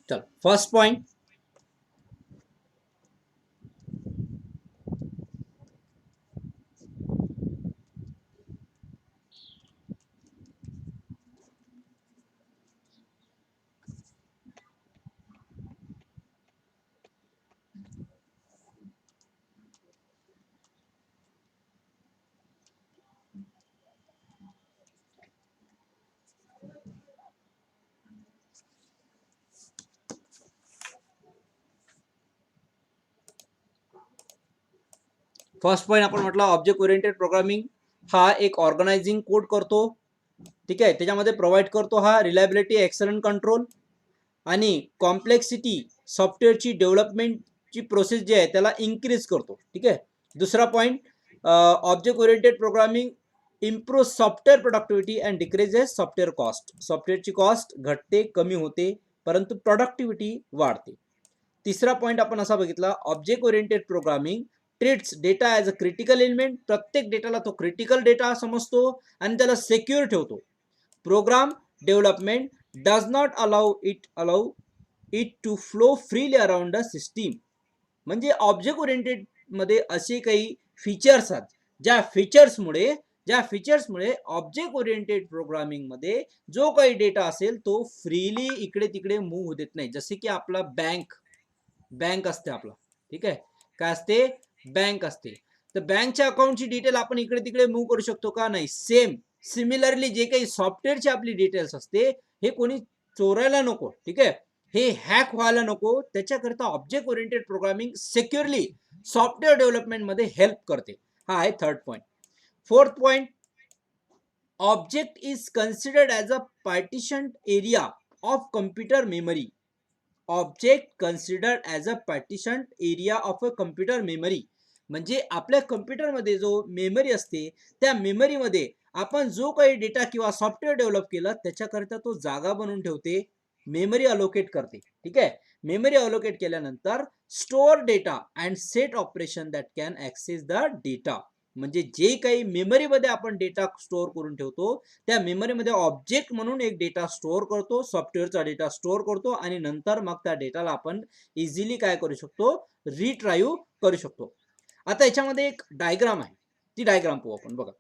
चल first point, आपण म्हटलं ऑब्जेक्ट ओरिएंटेड प्रोग्रामिंग हा एक ऑर्गनायझिंग कोड करतो, ठीक आहे. त्याच्यामध्ये प्रोव्हाइड करतो हा रिलायबिलिटी, एक्सलंट कंट्रोल आणि कॉम्प्लेक्सिटी सॉफ्टवेअरची डेव्हलपमेंटची प्रोसेस जी आहे त्याला इन्क्रीज करतो, ठीक आहे. दुसरा point, object oriented programming improve software productivity and decreases software cost. सॉफ्टवेअरची कॉस्ट घटते, कमी होते, परंतु प्रोडक्टिव्हिटी वाढते. तिसरा पॉईंट आपण असा बघितला, object oriented programming treats data as a critical element. प्रत्येक डेटाला तो क्रिटिकल डेटा समजतो आणि त्याला सेक्युअर ठेवतो. Program development does not allow it to flow freely around the system. म्हणजे ऑब्जेक्ट ओरिएंटेड मध्ये असे काही फीचर्स आहेत ज्या फीचर्समुळे ऑब्जेक्ट ओरिएंटेड प्रोग्रामिंग मध्ये जो काही डेटा असेल तो फ्रीली इकडे तिकडे मूव्ह देत नाही. जसे की आपला बँक असते आपला, ठीक आहे. काय असते? बँक असते. तर बँकच्या अकाउंटची डिटेल आपण इकडे तिकडे मूव्ह करू शकतो का? नाही. सिमिलरली जे काही सॉफ्टवेअरची आपली डिटेल्स असते हे कोणी चोरायला नको, ठीक आहे. हे हॅक व्हायला नको. त्याच्याकरता object oriented programming securely software development मध्ये हेल्प करते. हा आहे third point. Fourth point, object is considered as a partition area of computer memory. Object considered as a partition area of a computer memory. म्हणजे आपल्या कम्प्युटरमध्ये जो memory असते त्या मेमरीमध्ये आपण जो काही डेटा किंवा सॉफ्टवेअर डेव्हलप केलं त्याच्याकरता तो जागा बनवून ठेवते, मेमरी अलोकेट करते, ठीक आहे. मेमरी अलोकेट केल्यानंतर store data and set operation that can access the data. म्हणजे जे काही मेमरीमध्ये आपण डेटा स्टोअर करून ठेवतो त्या मेमरीमध्ये ऑब्जेक्ट म्हणून एक डेटा स्टोअर करतो, सॉफ्टवेअरचा डेटा स्टोअर करतो आणि नंतर मग त्या डेटाला आपण इझिली काय करू शकतो? रिट्राईव्ह करू शकतो. आता याच्यामध्ये एक डायग्राम आहे, ती डायग्राम पाहू आपण. बघा,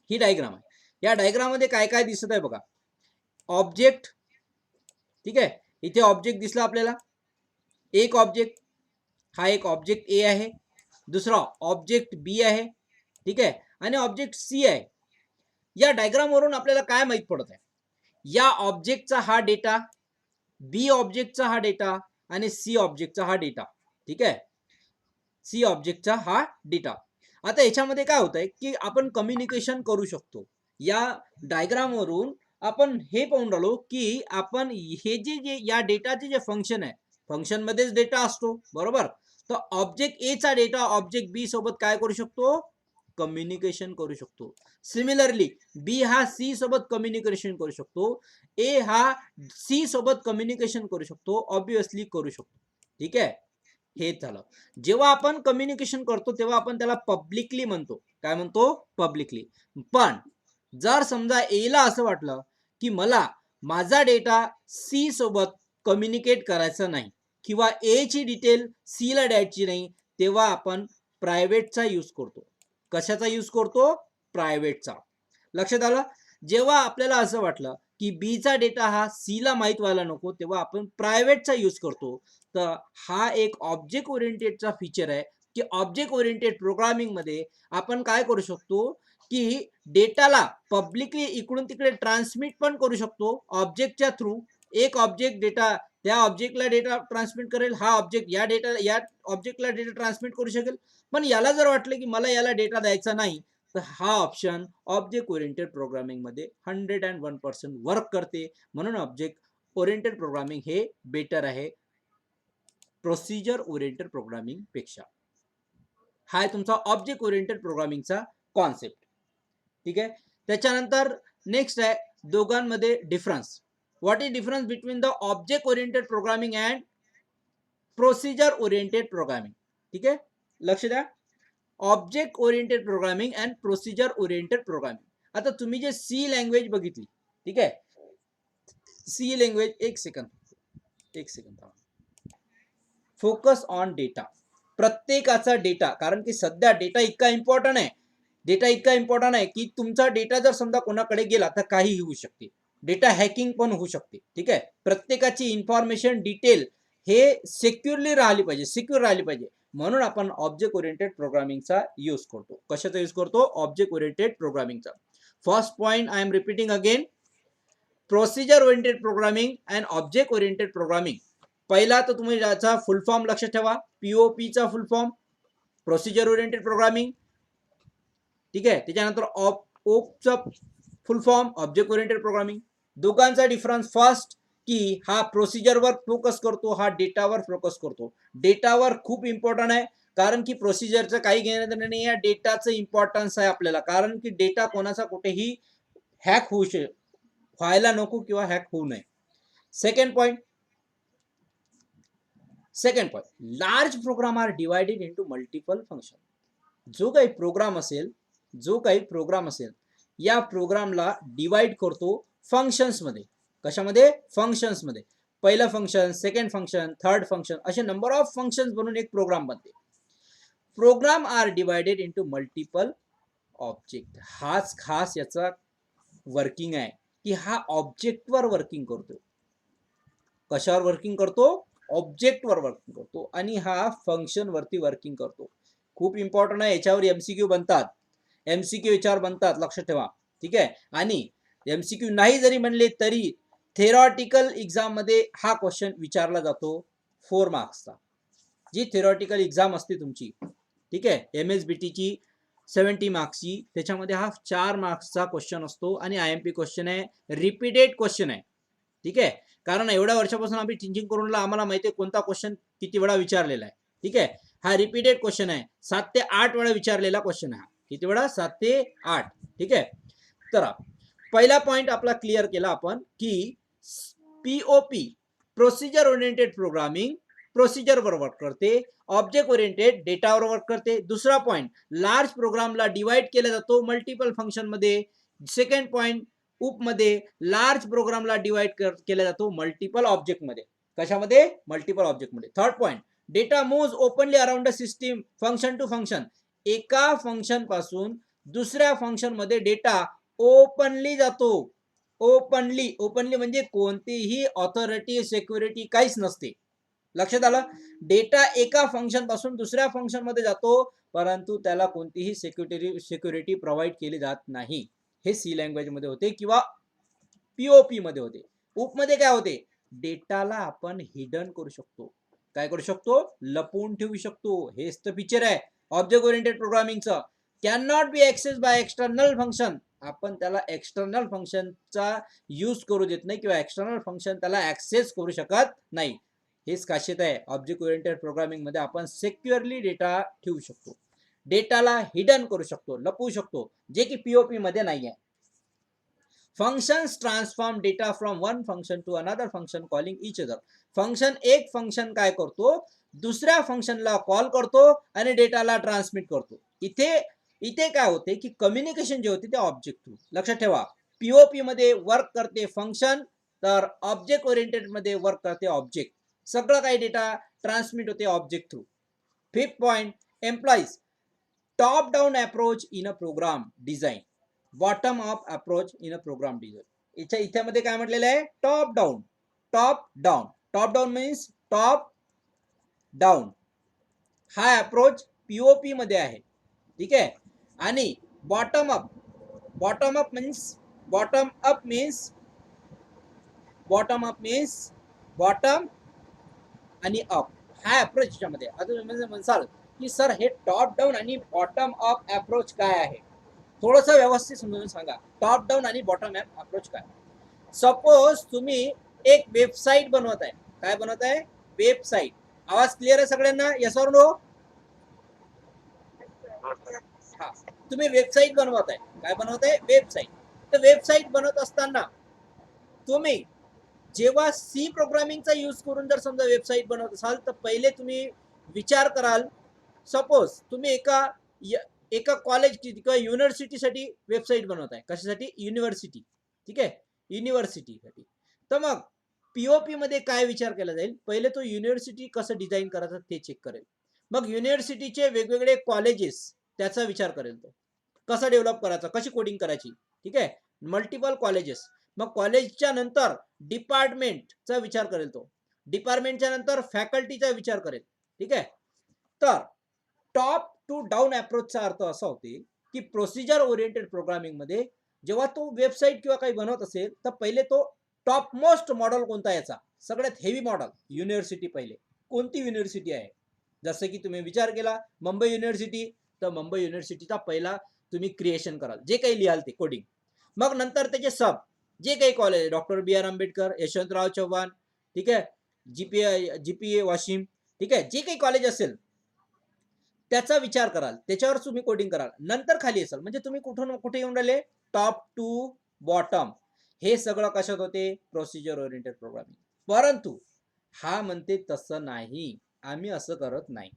ही डायग्राम आहे. या डायग्राम मध्ये काय काय दिसत आहे बघा. ऑब्जेक्ट, ठीक आहे. इथे ऑब्जेक्ट दिसला आपल्याला. एक ऑब्जेक्ट, हा एक ऑब्जेक्ट ए आहे, दुसरा ऑब्जेक्ट बी आहे, ठीक आहे, आणि ऑब्जेक्ट सी आहे. या डायग्राम वरून आपल्याला काय माहित पडत आहे? या ऑब्जेक्टचा हा डेटा, बी ऑब्जेक्टचा हा डेटा आणि सी ऑब्जेक्टचा हा डेटा, ठीक आहे. सी ऑब्जेक्टचा हा डेटा. आता याच्यामध्ये काय होत आहे की आपण कम्युनिकेशन करू शकतो. या डायग्राम वरून आपण हे पाहून राहिलो की आपण हे जे या डेटाचे जे फंक्शन आहे, फंक्शन मध्येच डेटा असतो, बरोबर. तर ऑब्जेक्ट ए चा डेटा ऑब्जेक्ट बी सोबत काय करू शकतो? कम्युनिकेशन करू शकतो. सिमिलरली बी हा सी सोबत कम्युनिकेशन करू शकतो, ए हा सी सोबत कम्युनिकेशन करू शकतो, ऑब्विसली करू शकतो, ठीक आहे. हेच झालं. जेव्हा आपण कम्युनिकेशन करतो तेव्हा आपण त्याला पब्लिकली म्हणतो. काय म्हणतो? पब्लिकली. पण जर समजा एला असं वाटलं की मला माझा डेटा सी सोबत कम्युनिकेट करायचा नाही किंवा ए ची डिटेल सी ला द्यायची नाही, तेव्हा आपण प्रायव्हेटचा यूज करतो. कशाचा यूज करतो? प्रायव्हेटचा. लक्षात आलं? जेव्हा आपल्याला असं वाटलं की बी चा डेटा हा सी ला माहित व्हायला नको तेव्हा आपण प्रायव्हेटचा यूज करतो. तर हा एक ऑब्जेक्ट ओरिएंटेडचा फीचर आहे की ऑब्जेक्ट ओरिएंटेड प्रोग्रामिंग मध्ये आपण काय करू शकतो की डेटाला पब्लिकली इकडून तिकडे ट्रान्समिट पण करू शकतो ऑब्जेक्टच्या थ्रू. एक ऑब्जेक्ट डेटा त्या ऑब्जेक्टला डेटा ट्रान्समिट करेल, हा ऑब्जेक्ट या ऑब्जेक्टला डेटा ट्रान्समिट करू शकेल. पण याला जर वाटलं की मला याला डेटा द्यायचा नाही तर हा ऑप्शन ऑब्जेक्ट ओरिएंटेड प्रोग्रामिंग मध्ये 101% वर्क करते. म्हणून ऑब्जेक्ट ओरिएंटेड प्रोग्रामिंग हे बेटर आहे प्रोसिजर ओरिएंटेड प्रोग्रामिंग पेक्षा. हा आहे तुमचा ऑब्जेक्ट ओरिएंटेड प्रोग्रामिंगचा कॉन्सेप्ट, ठीक आहे. त्याच्यानंतर नेक्स्ट आहे दोघांमध्ये difference. What is difference between the object oriented programming and procedure oriented programming, ठीक आहे. लक्ष द्या. Object oriented programming and procedure oriented programming. आता तुम्ही जे सी लँग्वेज बघितली, ठीक आहे. सी लँग्वेज, एक सेकंड, एक सेकंद, फोकस ऑन डेटा, प्रत्येकाचा डेटा, कारण की सध्या डेटा इतका इम्पॉर्टंट आहे, डेटा इतका इम्पॉर्टंट आहे की तुमचा डेटा जर समजा कोणाकडे गेला तर काहीही होऊ शकते, डेटा हॅकिंग पण होऊ शकते. ठीक आहे, प्रत्येकाची इन्फॉर्मेशन डिटेल हे सिक्युअरली राहिली पाहिजे, सिक्युअर राहिली पाहिजे. म्हणून आपण ऑब्जेक्ट ओरिएंटेड प्रोग्रामिंगचा यूज करतो. कशाचा यूज करतो? ऑब्जेक्ट ओरिएंटेड प्रोग्रामिंगचा. First point I am repeating again, procedure oriented programming and object oriented programming. पहिला तर तुम्ही याचा फुल फॉर्म लक्षात ठेवा, पीओपी चा full form procedure oriented programming. ठीक आहे, त्याच्यानंतर ओपचा full form object oriented programming. दोघांचा डिफरन्स, फर्स्ट की हा प्रोसिजरवर फोकस करतो, हा डेटावर फोकस करतो. डेटावर खूप इम्पॉर्टंट आहे, कारण की प्रोसिजरचं काही घेणं देणं नाही, या डेटाचं इम्पॉर्टन्स आहे आपल्याला, कारण की डेटा कोणाचा कुठेही हॅक होऊ व्हायला नको किंवा हॅक होऊ नये. Second point, large program are divided into multiple function. जो काही प्रोग्राम असेल या प्रोग्रामला डिवाइड करतो फंक्शन्स मध्ये. कशामध्ये? फंक्शन्स मध्ये. पहिलं function, second function, third function, असे नंबर ऑफ फंक्शन्स बनून एक प्रोग्राम बनते. Program are divided into multiple object. हाच खास याचा वर्किंग आहे की हा ऑब्जेक्टवर वर्किंग करतो. कशावर वर्किंग करतो? ऑब्जेक्टवर वर्किंग करतो, आणि हा फंक्शन वरती वर्किंग करतो. खूप इम्पॉर्टंट आहे, याच्यावर एमसीक्यू बनतात, एमसीक्यू याच्यावर बनतात, लक्षात ठेवा. ठीक आहे, आणि एमसीक्यू नाही जरी म्हणले तरी थेरॉटिकल एक्झाम मध्ये हा क्वेश्चन विचारला जातो 4 मार्क्सचा. जी थेरॉटिकल एक्झाम असते तुमची, ठीक आहे, एमएसबीटी ची 70 मार्क्सची, त्याच्यामध्ये हा 4 मार्क्सचा क्वेश्चन असतो, आणि आयएमपी क्वेश्चन आहे, रिपीटेड क्वेश्चन आहे. ठीक आहे, कारण एवढ्या वर्षापासून आम्ही टीचिंग करून आम्हाला माहिती आहे कोणता क्वेश्चन किती वेळा विचारलेला आहे. ठीक आहे, हा रिपीटेड क्वेश्चन आहे, 7 ते 8 वेळा विचारलेला क्वेश्चन आहे. किती वेळा? 7 ते 8. ठीक आहे, तर पहिला पॉइंट आपला क्लिअर केला आपण की पीओपी प्रोसिजर ओरिएंटेड प्रोग्रामिंग प्रोसिजरवर वर्क करते, ऑब्जेक्ट ओरिएंटेड डेटावर वर्क करते. दुसरा पॉइंट, लार्ज प्रोग्रामला डिवाइड केला जातो मल्टिपल फंक्शन मध्ये. सेकंड पॉइंट, उप मध्ये लार्ज प्रोग्रामला डिवाइड केला जातो मल्टिपल ऑब्जेक्ट मध्ये. कशामध्ये? मल्टिपल ऑब्जेक्ट मध्ये. Third point, data moves openly around the system function to function. एका फंक्शन पासून दुसऱ्या फंक्शन मध्ये डेटा ओपनली जातो. ओपनली म्हणजे कोणतीही ऑथॉरिटी, सिक्युरिटी काहीच नसते. लक्षात आलं? डेटा एका फंक्शन पासून दुसऱ्या फंक्शन मध्ये जातो, परंतु त्याला कोणतीही सिक्युरिटी प्रोव्हाइड केली जात नाही. हे सी लँग्वेज मध्ये होते किंवा पीओपी मध्ये होते. उप मध्ये काय होते? डेटाला आपण हिडन करू शकतो. काय करू शकतो? लपवून ठेवू शकतो. हेच तर फीचर आहे ऑब्जेक्ट ओरिएंटेड प्रोग्रामिंगचं. Can not be access by external function. आपण त्याला एक्सटर्नल फंक्शनचा यूज करू देत नाही, किंवा एक्सटर्नल फंक्शन त्याला ऍक्सेस करू शकत नाही. हेच खासियत आहे ऑब्जेक्ट ओरिएंटेड प्रोग्रामिंग मध्ये. आपण सिक्युअरली डेटा ठेवू शकतो, डेटाला हिडन करू शकतो, लपवू शकतो, जे की पीओपी मध्ये नाही आहे. Functions transform data from one function to another function calling each other. Function, एक फंक्शन काय करतो? दुसऱ्या फंक्शनला कॉल करतो आणि डेटाला ट्रान्समिट करतो. इथे काय होते की कम्युनिकेशन जे होते ते ऑब्जेक्ट थ्रू. लक्षात ठेवा, पीओपी मध्ये वर्क करते फंक्शन, तर ऑब्जेक्ट ओरिएंटेड मध्ये वर्क करते ऑब्जेक्ट. सगळं काही डेटा ट्रान्समिट होते object through. Fifth point, employs top down approach in a program design, bottom up approach in a program design. इथे मध्ये काय म्हटलेलं आहे? Top down. Top down means top down. हा अप्रोच पीओपी मध्ये आहे. ठीक आहे, आणि बॉटम अप मीन्स बॉटम आणि अप. हा अप्रोच याच्यामध्ये. आता तुम्ही म्हणसाल की सर हे टॉप डाऊन आणि बॉटम अप अप्रोच काय आहे? थोडंसं व्यवस्थित समजून सांगा, टॉप डाऊन आणि बॉटम अप अप्रोच काय. सपोज तुम्ही एक वेबसाईट बनवत आहे. काय बनवत आहे? वेबसाईट. आवाज क्लिअर आहे सगळ्यांना? Yes or no? हा, तुम्ही वेबसाईट बनवत आहे. काय बनवत आहे? वेबसाईट. तर वेबसाईट बनवत असताना तुम्ही जेव्हा सी प्रोग्रामिंगचा यूज करून जर समजा वेबसाईट बनवत असाल, तर पहिले तुम्ही विचार कराल, सपोज तुम्ही एका कॉलेज किंवा युनिव्हर्सिटीसाठी वेबसाईट बनवत आहे. कशासाठी? युनिव्हर्सिटी. ठीक आहे, युनिव्हर्सिटीसाठी. तर मग पीओपी मध्ये काय विचार केला जाईल, पहिले तो युनिव्हर्सिटी कसं डिझाईन करायचं ते चेक करेल. मग युनिव्हर्सिटीचे वेगवेगळे कॉलेजेस त्याचा विचार करेल, तो कसा डेव्हलप करायचा, कशी कोडिंग करायची. ठीक आहे, मल्टिपल कॉलेजेस. मग कॉलेजच्या नंतर डिपार्टमेंटचा विचार करेल, तो डिपार्टमेंटच्या नंतर फॅकल्टीचा विचार करेल. ठीक आहे, तर टॉप टू डाऊन अप्रोचचा अर्थ असा होते की प्रोसिजर ओरिएंटेड प्रोग्रामिंग मध्ये जेव्हा तो वेबसाईट किंवा काही बनवत असेल तर पहिले तो टॉप मोस्ट मॉडेल कोणता याचा, सगळ्यात हेवी मॉडेल युनिव्हर्सिटी. पहिले कोणती युनिव्हर्सिटी आहे, जसं की तुम्ही विचार केला मुंबई युनिव्हर्सिटी, तर मुंबई युनिव्हर्सिटीचा पहिला तुम्ही क्रिएशन कराल, जे काही लिहाल ते कोडिंग. मग नंतर त्याचे सब जे काही कॉलेज, डॉक्टर बी आर आंबेडकर, यशवंतराव चव्हाण, ठीक आहे, जीपीए वाशिम, ठीक आहे, जे काही कॉलेज असेल त्याचा विचार कराल, त्याच्यावर तुम्ही कोडिंग कराल. नंतर खाली असेल म्हणजे तुम्ही कुठून कुठे येऊन राहिले, टॉप टू बॉटम. हे सगळं कशात होते, प्रोसिजर ओरिएंटेड प्रोग्रामिंग. परंतु हा म्हणते तसं नाही, आम्ही असं करत नाही.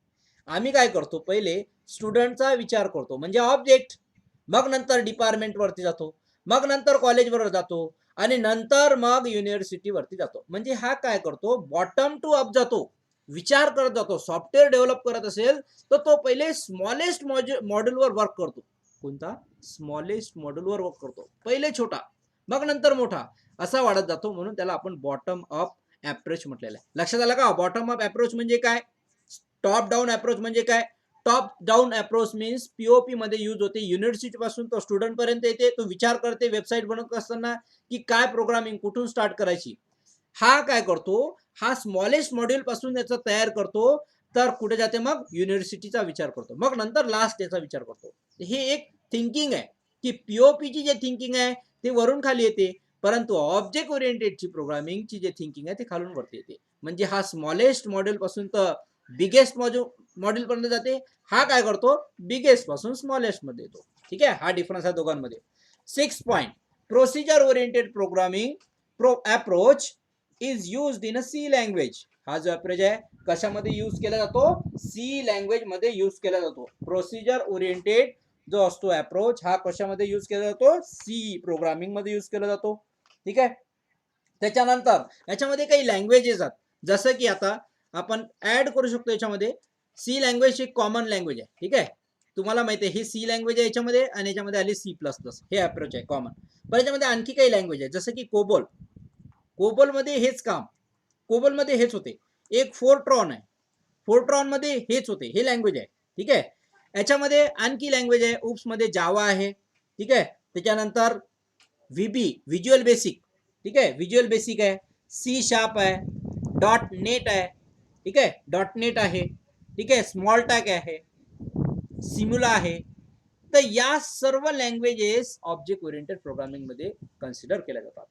आम्ही काय करतो, पहिले स्टुडंटचा विचार करतो म्हणजे ऑब्जेक्ट, मग नंतर डिपार्टमेंट वरती जातो, मग नंतर कॉलेजवर जातो आणि नंतर मग युनिव्हर्सिटी वरती जातो. म्हणजे हा काय करतो, बॉटम टू अप जातो, विचार करत जातो. सॉफ्टवेअर डेव्हलप करत असेल तर तो पहिले स्मॉलेस्ट मॉड्यूलवर वर्क करतो. कोणता, स्मॉलेस्ट मॉड्यूलवर वर्क करतो, पहिले छोटा मग नंतर मोठा, असा वाढत जातो. म्हणून त्याला आपण बॉटम अप अप्रोच म्हटलेलं आहे. लक्षात आलं का, बॉटम अप अप्रोच म्हणजे काय, टॉप डाऊन अप्रोच म्हणजे काय. Top down approach means POP मध्ये यूज होते, युनिव्हर्सिटी पासून तो स्टुडंट पर्यंत येते, तो विचार करते वेबसाईट बनवत असताना की काय प्रोग्रामिंग कुठून स्टार्ट करायची. हा काय करतो, हा स्मॉलेस्ट मॉड्यूल पासून याचा तयार करतो, तर कुठे जाते मग युनिव्हर्सिटीचा विचार करतो, मग नंतर लास्ट याचा विचार करतो. हे एक थिंकिंग आहे की पीओपीची जे थिंकिंग आहे ते वरून खाली येते, परंतु ऑब्जेक्ट ओरिएंटेडची प्रोग्रामिंगची जे थिंकिंग आहे ते खालून वरती येते. म्हणजे हा स्मॉलेस्ट मॉड्यूल पासून तर बिगेस्ट मॉड्यूल पर्यंत जाते, हा काय करतो, बिगेस्ट पासून स्मॉलेस्ट मध्ये येतो. ठीक आहे, हा डिफरन्स आहे दोघांमध्ये. 6 point, procedure oriented programming approach is used in a C language. हा जो अप्रोच आहे कशामध्ये यूज केला जातो, सी लँग्वेज मध्ये यूज केला जातो. प्रोसिजर ओरिएंटेड जो असतो अप्रोच हा कशामध्ये यूज केला जातो, सी प्रोग्रामिंग मध्ये यूज केला जातो. ठीक आहे, त्याच्यानंतर याच्यामध्ये काही लँग्वेजेस आहेत, जसं की आता आपण ऍड करू शकतो याच्यामध्ये. सी लँग्वेज एक कॉमन लँग्वेज आहे. ठीक आहे, तुम्हाला माहिती आहे ही सी लँग्वेज आहे याच्यामध्ये, आणि याच्यामध्ये आली सी प्लस प्लस, हे अप्रोच आहे कॉमन. पण याच्यामध्ये आणखी काही लँग्वेज आहे, जसं की कोबोल. कोबोल मध्ये हेच काम, कोबोल मध्ये हेच होते. एक फोरट्रॉन आहे, फोरट्रॉन मध्ये हेच होते, हे लँग्वेज आहे. ठीक आहे, याच्यामध्ये आणखी लँग्वेज आहे, उप्स मध्ये जावा आहे. ठीक आहे, त्याच्यानंतर व्हीबी व्हिज्युअल बेसिक, ठीक आहे, व्हिज्युअल बेसिक आहे, सी शार्प आहे, डॉट नेट आहे. ठीक आहे, डॉट नेट आहे. ठीक आहे, स्मॉल टॅक आहे, सिम्युला आहे. तर या सर्व लँग्वेजेस ऑब्जेक्ट ओरिएंटेड प्रोग्रामिंग मध्ये कन्सिडर केल्या जातात.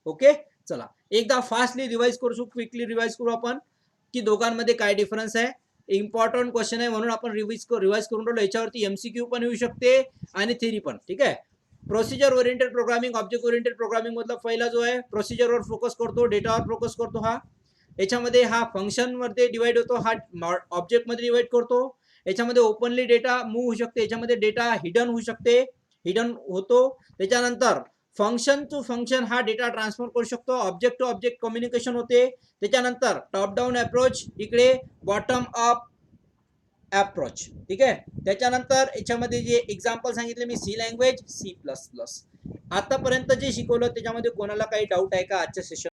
ओके, चला एकदा फास्टली रिवाइज करू, क्विकली रिवाइज करू आपण की दोघांमध्ये काय डिफरन्स आहे. इम्पॉर्टंट क्वेश्चन आहे म्हणून आपण रिवाइज करून राहिलो. याच्यावरती एमसीक्यू पण येऊ शकते आणि थेरी पण. ठीक आहे, procedure oriented programming object oriented programming मधला पहिला जो आहे प्रोसिजरवर फोकस करतो, डेटावर फोकस करतो. हा याच्यामध्ये हा फंक्शन मध्ये डिवाइड होतो, हा ऑब्जेक्ट मध्ये डिवाइड करतो. याच्यामध्ये ओपनली डेटा मूव्ह होऊ शकते, याच्यामध्ये डेटा हिडन होऊ शकते, हिडन होतो. त्याच्यानंतर फंक्शन टू फंक्शन हा डेटा ट्रान्सफर करू शकतो, ऑब्जेक्ट टू ऑब्जेक्ट कम्युनिकेशन होते. त्याच्यानंतर टॉप डाऊन अप्रोच, इकडे बॉटम अप अप्रोच. ठीक आहे, त्याच्यानंतर याच्यामध्ये जे एक्झाम्पल सांगितले मी, C language, C plus plus. आतापर्यंत जे शिकवलं त्याच्यामध्ये कोणाला काही डाऊट आहे का आजच्या सेशन